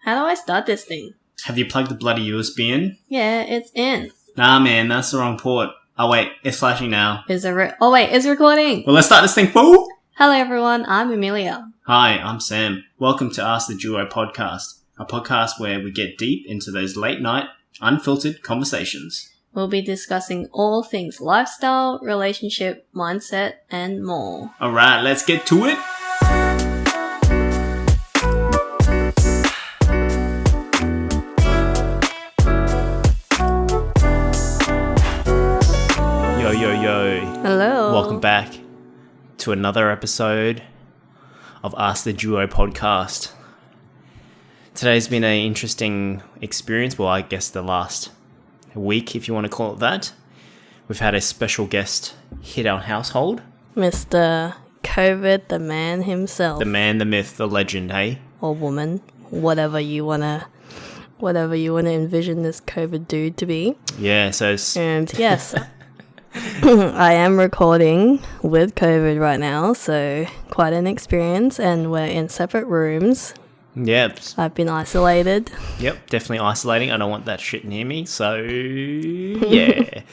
How do I start this thing? Have you plugged the bloody USB in? Yeah, it's in. Nah, man, that's the wrong port. Oh, wait, it's flashing now. Is it it's recording. Well, let's start this thing, fool! Hello, everyone. I'm Amelia. Hi, I'm Sam. Welcome to Ask the Duo podcast, a podcast where we get deep into those late-night, unfiltered conversations. We'll be discussing all things lifestyle, relationship, mindset, and more. All right, let's get to it. Yo. Hello. Welcome back to another episode of Ask the Duo podcast. Today's been an interesting experience. Well, I guess the last week, if you want to call it that. We've had a special guest hit our household. Mr. COVID, the man himself. The man, the myth, the legend, hey? Or woman, whatever you wanna envision this COVID dude to be. Yeah, so And yes, I am recording with COVID right now, so quite an experience, and we're in separate rooms. Yep. I've been isolated. Yep, definitely isolating. I don't want that shit near me, so yeah.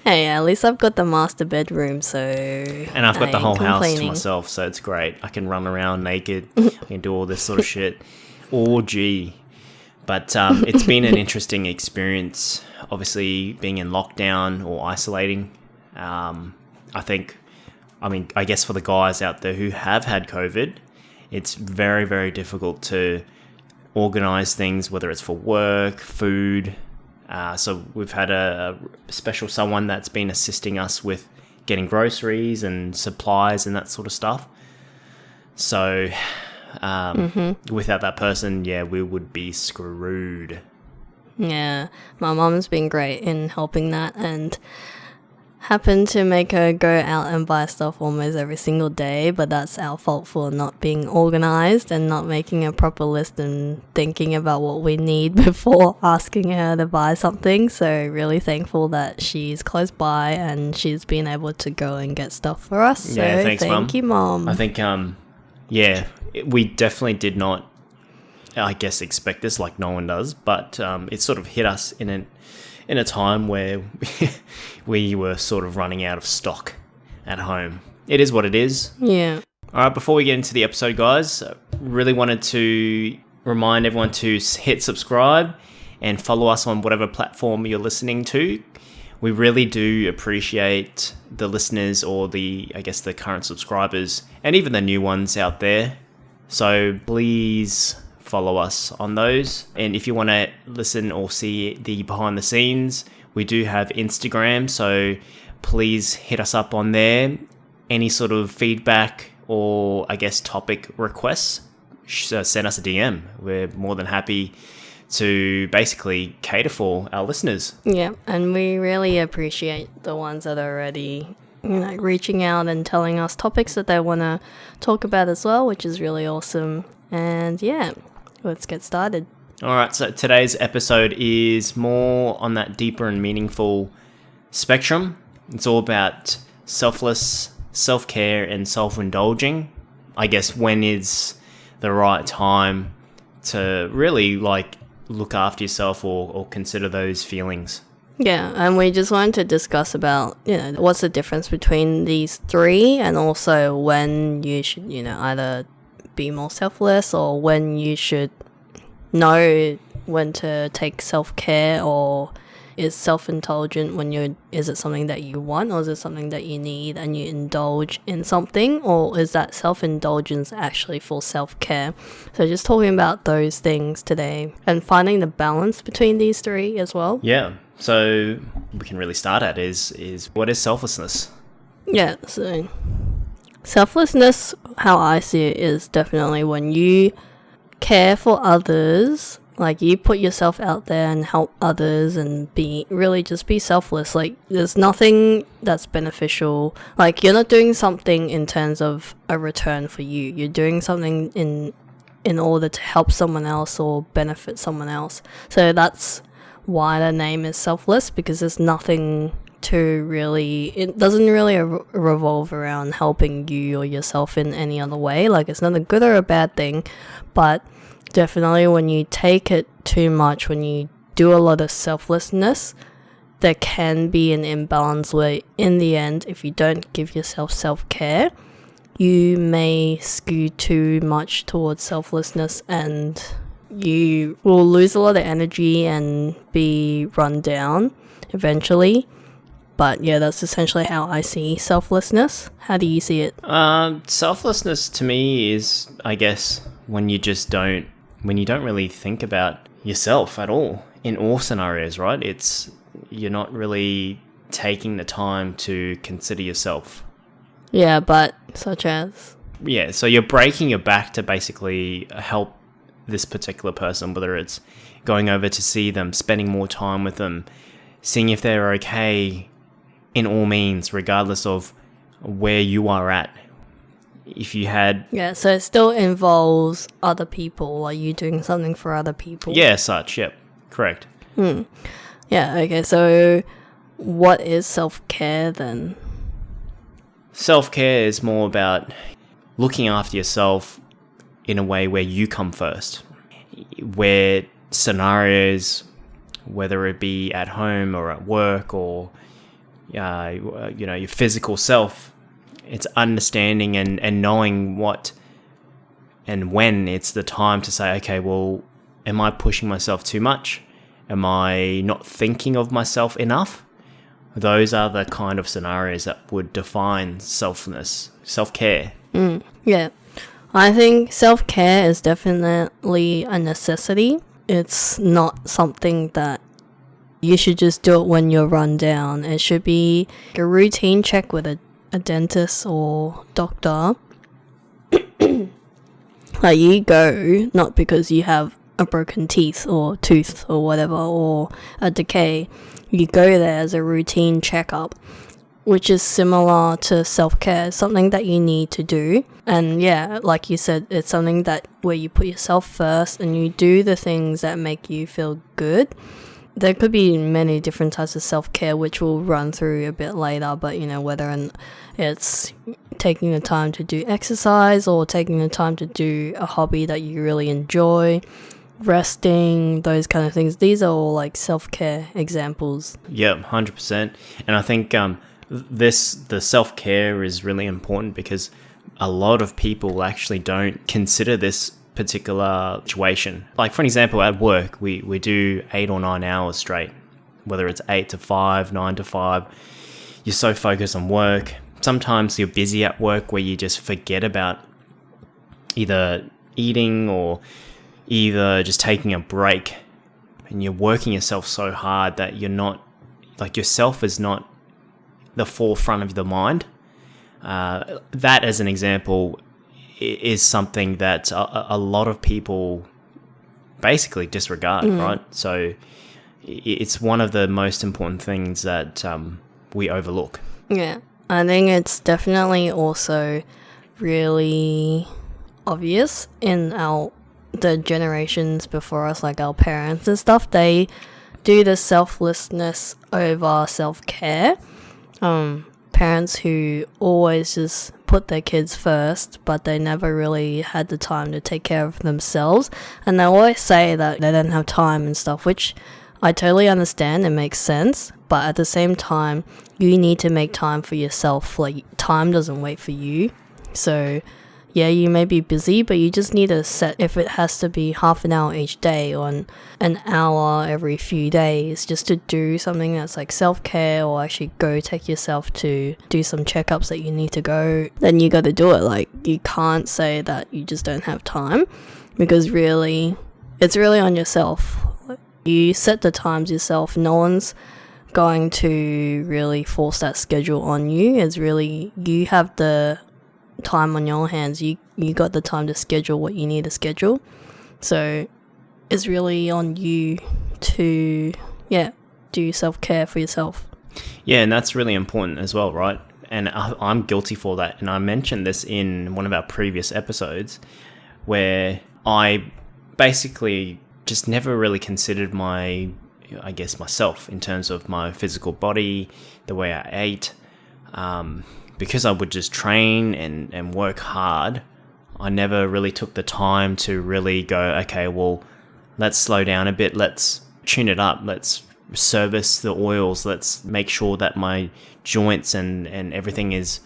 Hey, at least I've got the master bedroom, so... And I've got the whole house to myself, so it's great. I can run around naked, I can do all this sort of shit. Oh, gee. But it's been an interesting experience, obviously being in lockdown or isolating. I guess for the guys out there who have had COVID, it's very, very difficult to organize things, whether it's for work, food. So we've had a special someone that's been assisting us with getting groceries and supplies and that sort of stuff. So without that person, we would be screwed. Yeah, my mom's been great in helping that, and happened to make her go out and buy stuff almost every single day, but that's our fault for not being organized and not making a proper list and thinking about what we need before asking her to buy something. So really thankful that she's close by and she's been able to go and get stuff for us. So thanks, thank you, Mom. I think we definitely did not, I guess, expect this, like no one does, but it sort of hit us in a time where we were sort of running out of stock at home. It is what it is. Yeah. All right, before we get into the episode, guys, really wanted to remind everyone to hit subscribe and follow us on whatever platform you're listening to. We really do appreciate the listeners, or the current subscribers, and even the new ones out there. So please follow us on those. And if you want to listen or see the behind the scenes, we do have Instagram, so please hit us up on there. Any sort of feedback or topic requests, send us a DM. We're more than happy to basically cater for our listeners. Yeah, and we really appreciate the ones that are already reaching out and telling us topics that they want to talk about as well, which is really awesome. And yeah, let's get started. All right, so today's episode is more on that deeper and meaningful spectrum. It's all about selfless, self-care, and self-indulging. I guess when is the right time to really look after yourself or consider those feelings. Yeah, and we just wanted to discuss about, what's the difference between these three, and also when you should, either be more selfless, or when you should know when to take self-care, or is self-indulgent is it something that you want, or is it something that you need and you indulge in something, or is that self-indulgence actually for self-care? So just talking about those things today and finding the balance between these three as well. Yeah, so we can really start at is what is selflessness? Yeah, so selflessness, how I see it, is definitely when you care for others, you put yourself out there and help others and be selfless. There's nothing that's beneficial. You're not doing something in terms of a return for you. You're doing something in order to help someone else or benefit someone else. So that's why the name is selfless, because there's nothing it doesn't really revolve around helping you or yourself in any other way. It's not a good or a bad thing, but definitely when you take it too much, when you do a lot of selflessness, there can be an imbalance where in the end, if you don't give yourself self-care, you may skew too much towards selflessness and you will lose a lot of energy and be run down eventually. But yeah, that's essentially how I see selflessness. How do you see it? Selflessness to me is, I guess, when you don't really think about yourself at all in all scenarios, right? You're not really taking the time to consider yourself. Yeah, but such as? Yeah, so you're breaking your back to basically help this particular person, whether it's going over to see them, spending more time with them, seeing if they're okay in all means, regardless of where you are at. If you had... Yeah, so it still involves other people, like you doing something for other people. Yeah, such, yep, correct. Yeah, okay, so what is self-care then? Self-care is more about looking after yourself in a way where you come first, where scenarios, whether it be at home or at work or your physical self, it's understanding and knowing what and when it's the time to say, okay, well, am I pushing myself too much? Am I not thinking of myself enough? Those are the kind of scenarios that would define self-care. Yeah, I think self-care is definitely a necessity. It's not something that you should just do it when you're run down. It should be a routine check with a dentist or doctor. Like you go, not because you have a broken teeth or tooth or whatever, or a decay. You go there as a routine checkup, which is similar to self-care, something that you need to do. And yeah, like you said, it's something that where you put yourself first and you do the things that make you feel good. There could be many different types of self-care, which we'll run through a bit later, but whether it's taking the time to do exercise or taking the time to do a hobby that you really enjoy, resting, those kind of things. These are all like self-care examples. Yeah, 100%. And I think the self-care is really important because a lot of people actually don't consider this particular situation. Like for an example, at work, we do 8 or 9 hours straight, whether it's 8 to 5, 9 to 5. You're so focused on work. Sometimes you're busy at work where you just forget about either eating or either just taking a break, and you're working yourself so hard that you're not, like, yourself is not the forefront of the mind. That, as an example, is something that a lot of people basically disregard, right? So it's one of the most important things that we overlook. Yeah, I think it's definitely also really obvious in the generations before us, like our parents and stuff. They do the selflessness over self-care. Parents who always just put their kids first, but they never really had the time to take care of themselves. And they always say that they don't have time and stuff, which I totally understand and makes sense. But at the same time, you need to make time for yourself. Like, time doesn't wait for you. So yeah, you may be busy, but you just need to set, if it has to be half an hour each day or an hour every few days, just to do something that's like self-care, or actually go take yourself to do some checkups that you need to go, then you got to do it. Like, you can't say that you just don't have time, because really, it's really on yourself. You set the times yourself. No one's going to really force that schedule on you. It's really, you have the time on your hands. You got the time to schedule what you need to schedule. So it's really on you to do self-care for yourself. Yeah, and that's really important as well, right? And I'm guilty for that. And I mentioned this in one of our previous episodes, where I basically just never really considered myself in terms of my physical body, the way I ate. Because I would just train and work hard, I never really took the time to really go, okay, well, let's slow down a bit. Let's tune it up. Let's service the oils. Let's make sure that my joints and everything is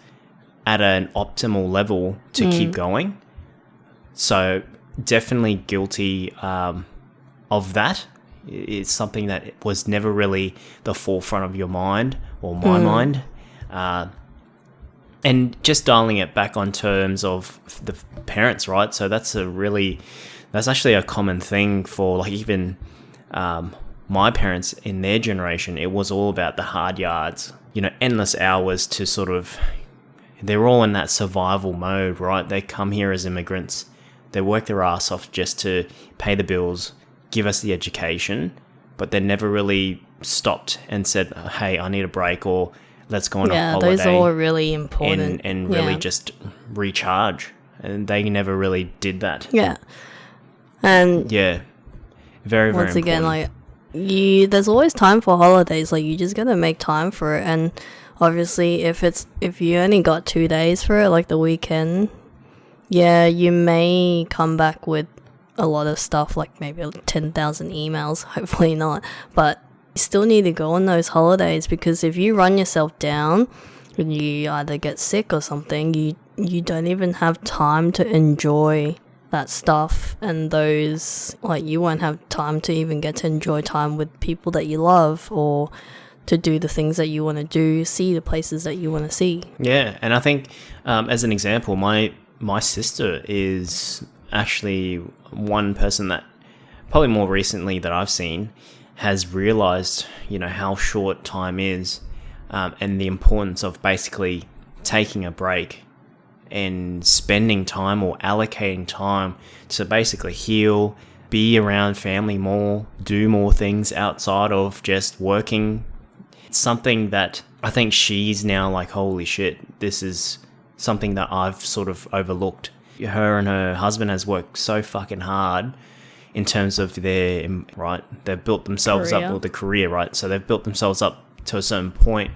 at an optimal level to keep going. So definitely guilty of that. It's something that was never really the forefront of your mind or my mind. And just dialing it back on terms of the parents, right? So that's actually a common thing for like even my parents in their generation. It was all about the hard yards, endless hours to sort of, they're all in that survival mode, right? They come here as immigrants. They work their ass off just to pay the bills, give us the education, but they never really stopped and said, hey, I need a break, or let's go on a holiday. Yeah, those are all really important. And really just recharge. And they never really did that. Yeah. And yeah, very, very once again, important. like, there's always time for holidays. Like, you just gotta make time for it. And obviously, if you only got 2 days for it, like the weekend, yeah, you may come back with a lot of stuff, like maybe 10,000 emails. Hopefully not. But you still need to go on those holidays, because if you run yourself down and you either get sick or something, you don't even have time to enjoy that stuff, and those, like, you won't have time to even get to enjoy time with people that you love, or to do the things that you want to do, see the places that you want to see. Yeah, and I think as an example, my sister is actually one person that probably more recently that I've seen has realized, how short time is, and the importance of basically taking a break and spending time or allocating time to basically heal, be around family more, do more things outside of just working. It's something that I think she's now like, holy shit, this is something that I've sort of overlooked. Her and her husband has worked so fucking hard in terms of their, right, they've built themselves up with the career, right? So they've built themselves up to a certain point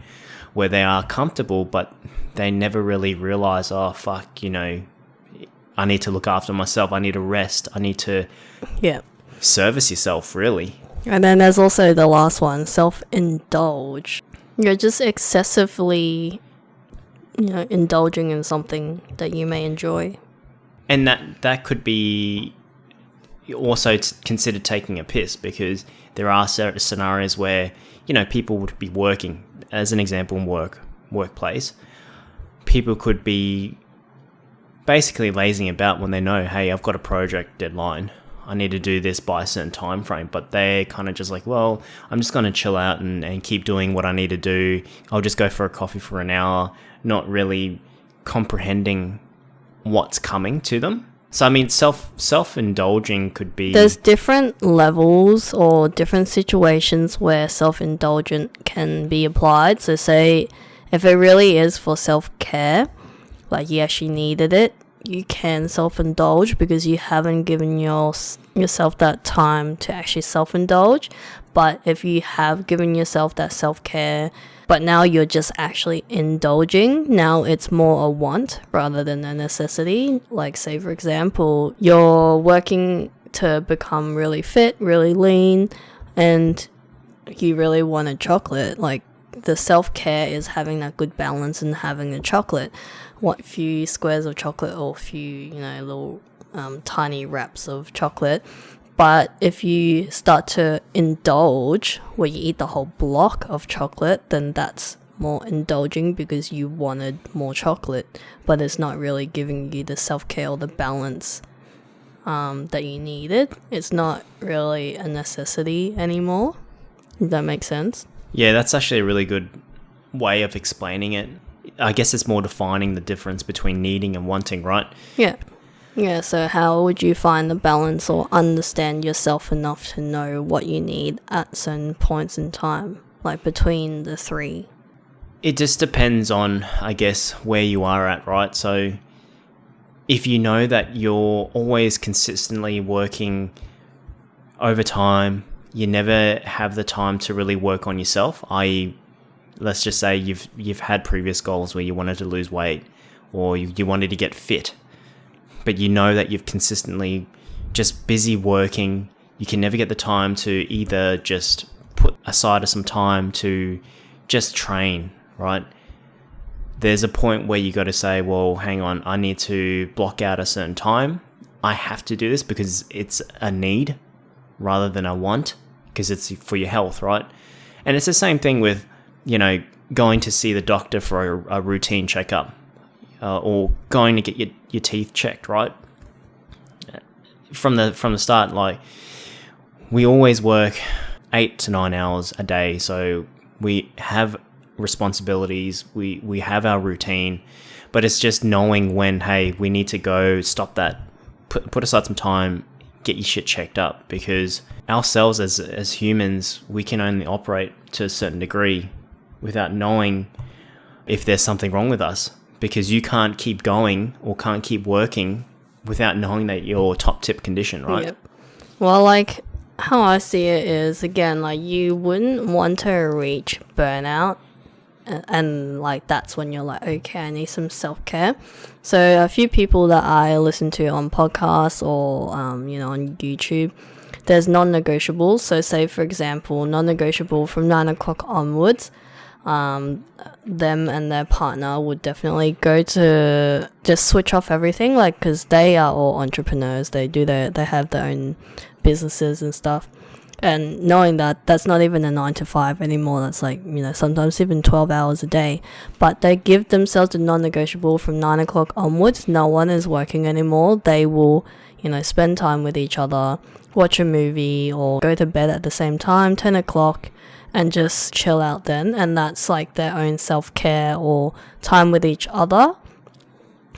where they are comfortable, but they never really realize, oh, fuck, I need to look after myself. I need to rest. I need to service yourself, really. And then there's also the last one, self-indulge. You're just excessively, indulging in something that you may enjoy. And that could be also considered taking a piss, because there are certain scenarios where, people would be working, as an example, in workplace. People could be basically lazing about when they know, hey, I've got a project deadline. I need to do this by a certain time frame, but they're kind of just like, well, I'm just going to chill out and keep doing what I need to do. I'll just go for a coffee for an hour, not really comprehending what's coming to them. So, I mean, self-indulging could be... There's different levels or different situations where self-indulgent can be applied. So say if it really is for self-care, like you actually needed it, you can self-indulge because you haven't given yourself that time to actually self-indulge. But if you have given yourself that self-care, but now you're just actually indulging, now it's more a want rather than a necessity. Like, say, for example, you're working to become really fit, really lean, and you really want a chocolate. Like, the self-care is having that good balance and having a chocolate. What few squares of chocolate or few, little tiny wraps of chocolate. But if you start to indulge, where you eat the whole block of chocolate, then that's more indulging because you wanted more chocolate. But it's not really giving you the self-care or the balance that you needed. It's not really a necessity anymore. Does that make sense? Yeah, that's actually a really good way of explaining it. I guess it's more defining the difference between needing and wanting, right? Yeah. Yeah, so how would you find the balance or understand yourself enough to know what you need at certain points in time, like between the three? It just depends on, I guess, where you are at, right? So if you know that you're always consistently working overtime, you never have the time to really work on yourself, i.e., let's just say you've had previous goals where you wanted to lose weight or you wanted to get fit. but you know that you've consistently just busy working. You can never get the time to either just put aside some time to just train, right? There's a point where you got to say, well, hang on, I need to block out a certain time. I have to do this because it's a need rather than a want, because it's for your health, right? And it's the same thing with, going to see the doctor for a routine checkup, or going to get your teeth checked, right? From the start, like, we always work 8 to 9 hours a day, so we have responsibilities, we have our routine, but it's just knowing when, hey, we need to go stop that, put aside some time, get your shit checked up, because ourselves as humans, we can only operate to a certain degree without knowing if there's something wrong with us, because you can't keep going or can't keep working without knowing that you're top tip condition, right? Yep. Well, like, how I see it is, again, like, you wouldn't want to reach burnout, and like, that's when you're like, okay, I need some self-care. So a few people that I listen to on podcasts or on YouTube, there's non-negotiables. So say, for example, non-negotiable from 9 o'clock onwards, them and their partner would definitely go to just switch off everything, like, because they are all entrepreneurs. They have their own businesses and stuff, and knowing that that's not even a 9 to 5 anymore, that's like, sometimes even 12 hours a day, but they give themselves a non-negotiable from 9 o'clock onwards. No one is working anymore. They will spend time with each other, watch a movie, or go to bed at the same time, 10 o'clock, and just chill out then. And that's like their own self-care or time with each other.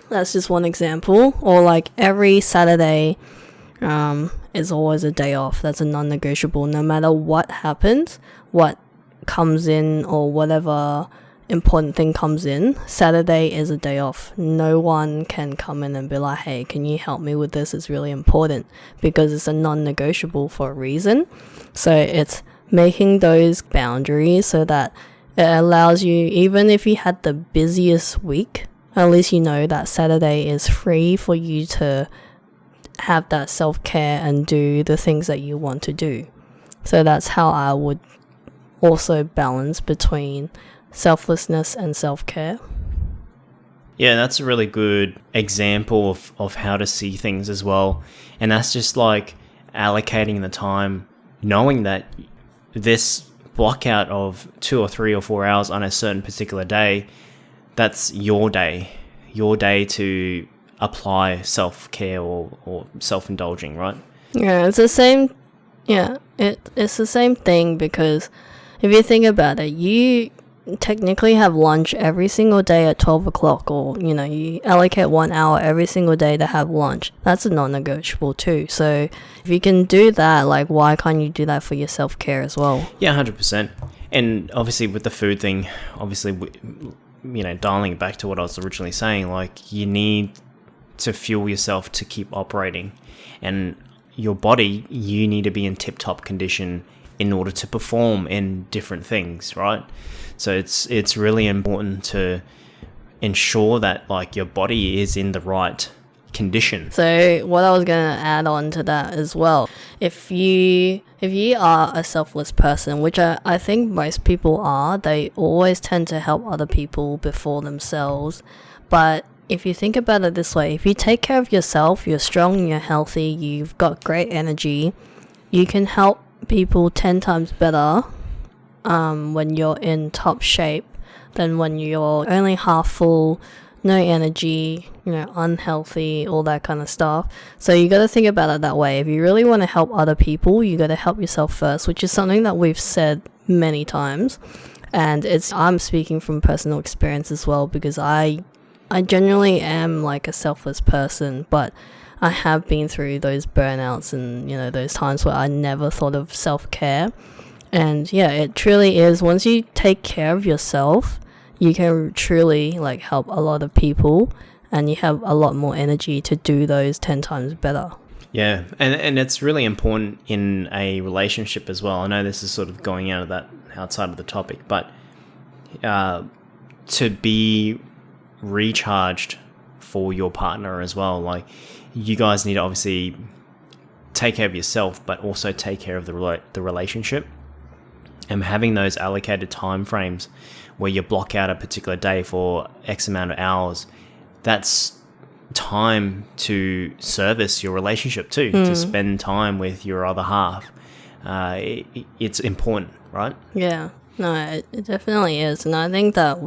That's just one example. Or like, every Saturday is always a day off. That's a non-negotiable. No matter what happens, what comes in, or whatever important thing comes in, Saturday is a day off. No one can come in and be like, hey, can you help me with this? It's really important, because it's a non-negotiable for a reason. So it's making those boundaries so that it allows you, even if you had the busiest week, at least you know that Saturday is free for you to have that self-care and do the things that you want to do. So that's how I would also balance between selflessness and self-care. Yeah, that's a really good example of how to see things as well. And that's just like allocating the time, knowing that this block out of 2 or 3 or 4 hours on a certain particular day, that's your day to apply self-care or self-indulging, right? Yeah, it's the same. Yeah, it's the same thing, because if you think about it, you technically have lunch every single day at 12 o'clock, or you allocate 1 hour every single day to have lunch. That's a non-negotiable too. So if you can do that, like, why can't you do that for your self-care as well? Yeah, 100%. And obviously with the food thing, dialing it back to what I was originally saying, like, you need to fuel yourself to keep operating, and your body, you need to be in tip-top condition in order to perform in different things, right? So it's really important to ensure that, like, your body is in the right condition. So what I was going to add on to that as well, if you are a selfless person, which I think most people are, they always tend to help other people before themselves. But if you think about it this way, if you take care of yourself, you're strong, you're healthy, you've got great energy, you can help people 10 times better when you're in top shape than when you're only half full, no energy, unhealthy, all that kind of stuff. So you got to think about it that way. If you really want to help other people, you got to help yourself first, which is something that we've said many times. And I'm speaking from personal experience as well, because I genuinely am like a selfless person, but I have been through those burnouts and those times where I never thought of self-care. And yeah, it truly is, once you take care of yourself, you can truly like help a lot of people, and you have a lot more energy to do those 10 times better. Yeah, and it's really important in a relationship as well. I know this is sort of going outside of the topic, but to be recharged for your partner as well. Like, you guys need to obviously take care of yourself, but also take care of the relationship. And having those allocated time frames where you block out a particular day for X amount of hours, that's time to service your relationship too, to spend time with your other half. It's important, right? Yeah. No, it definitely is. And I think that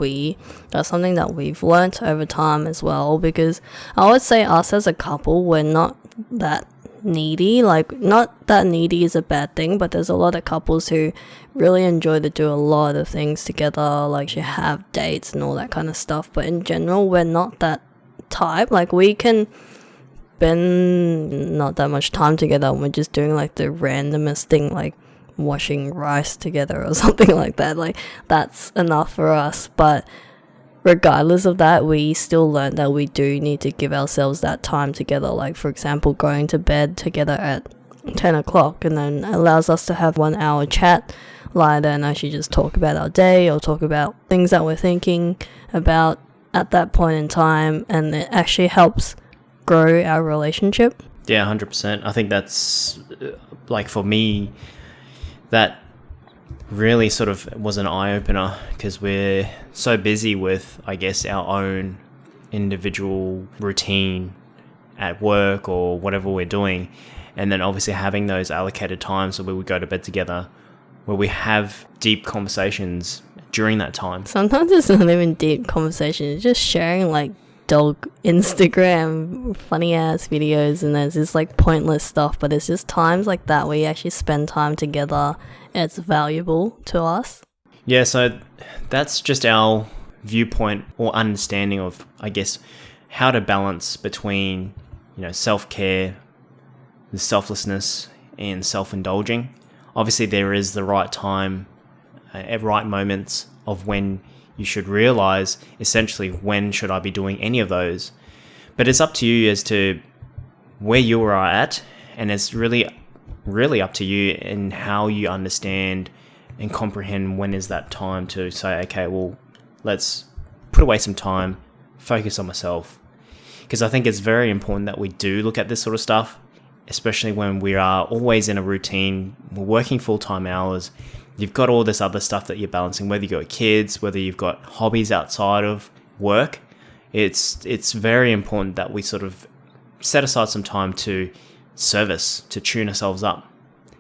that's something that we've learnt over time as well, because I would say us as a couple, we're not that needy. Like, not that needy is a bad thing, but there's a lot of couples who really enjoy to do a lot of things together, like you have dates and all that kind of stuff. But in general, we're not that type. Like, we can spend not that much time together and we're just doing like the randomest thing, like washing rice together or something like that. Like, that's enough for us. But regardless of that, we still learn that we do need to give ourselves that time together. Like, for example, going to bed together at 10 o'clock and then allows us to have 1 hour chat, lie there and actually just talk about our day or talk about things that we're thinking about at that point in time, and it actually helps grow our relationship. Yeah, 100%. I think that's, like, for me, that really sort of was an eye-opener, because we're so busy with, I guess, our own individual routine at work or whatever we're doing, and then obviously having those allocated times where we go to bed together, where we have deep conversations during that time. Sometimes it's not even deep conversation, it's just sharing like dog Instagram funny ass videos, and there's this like pointless stuff, but it's just times like that where you actually spend time together. It's valuable to us. Yeah, so that's just our viewpoint or understanding of, I guess, how to balance between, self-care, the selflessness, and self-indulging. Obviously, there is the right time, right moments of when you should realize, essentially, when should I be doing any of those. But it's up to you as to where you are at, and it's really up to you in how you understand and comprehend when is that time to say, okay, well, let's put away some time, focus on myself. Because I think it's very important that we do look at this sort of stuff, especially when we are always in a routine, we're working full-time hours, you've got all this other stuff that you're balancing, whether you've got kids, whether you've got hobbies outside of work. It's very important that we sort of set aside some time to service, to tune ourselves up,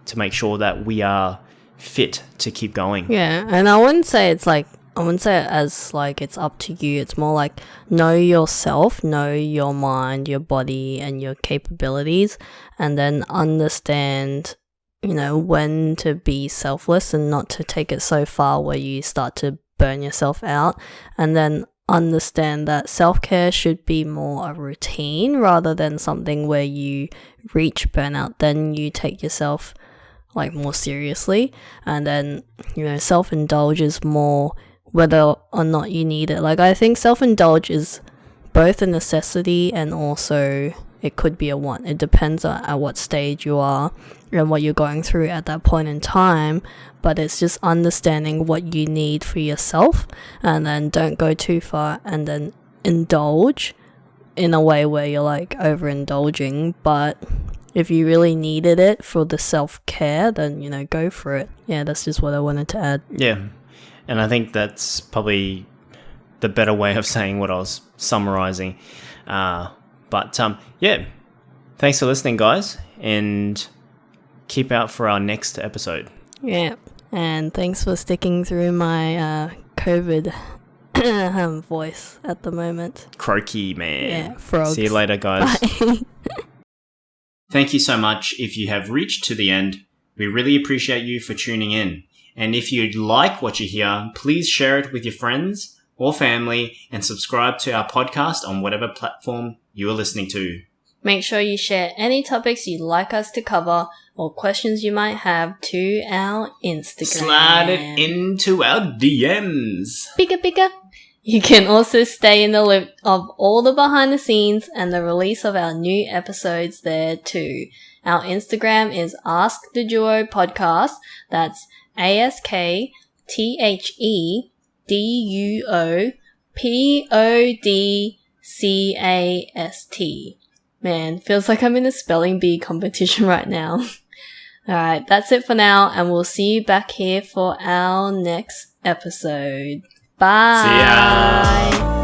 to make sure that we are fit to keep going. Yeah, and I wouldn't say it as like it's up to you. It's more like know yourself, know your mind, your body, and your capabilities, and then understand, when to be selfless and not to take it so far where you start to burn yourself out, and then understand that self-care should be more a routine rather than something where you reach burnout, then you take yourself like more seriously. And then self-indulge is more whether or not you need it. Like, I think self-indulge is both a necessity and also it could be a want. It depends on at what stage you are and what you're going through at that point in time, but it's just understanding what you need for yourself, and then don't go too far and then indulge in a way where you're like overindulging. But if you really needed it for the self-care, then go for it. Yeah, that's just what I wanted to add. Yeah, and I think that's probably the better way of saying what I was summarizing. But yeah, thanks for listening, guys, and keep out for our next episode. Yeah, and thanks for sticking through my COVID voice at the moment. Croaky, man. Yeah, frogs. See you later, guys. Bye. Thank you so much if you have reached to the end. We really appreciate you for tuning in. And if you like what you hear, please share it with your friends or family and subscribe to our podcast on whatever platform you are listening to. Make sure you share any topics you'd like us to cover or questions you might have to our Instagram. Slide it into our DMs. Pika. You can also stay in the loop of all the behind the scenes and the release of our new episodes there too. Our Instagram is Ask the Duo Podcast. That's ASKTHEDUOPODCAST. C-A-S-T. Man, feels like I'm in a spelling bee competition right now. Alright, that's it for now, and we'll see you back here for our next episode. Bye! See ya!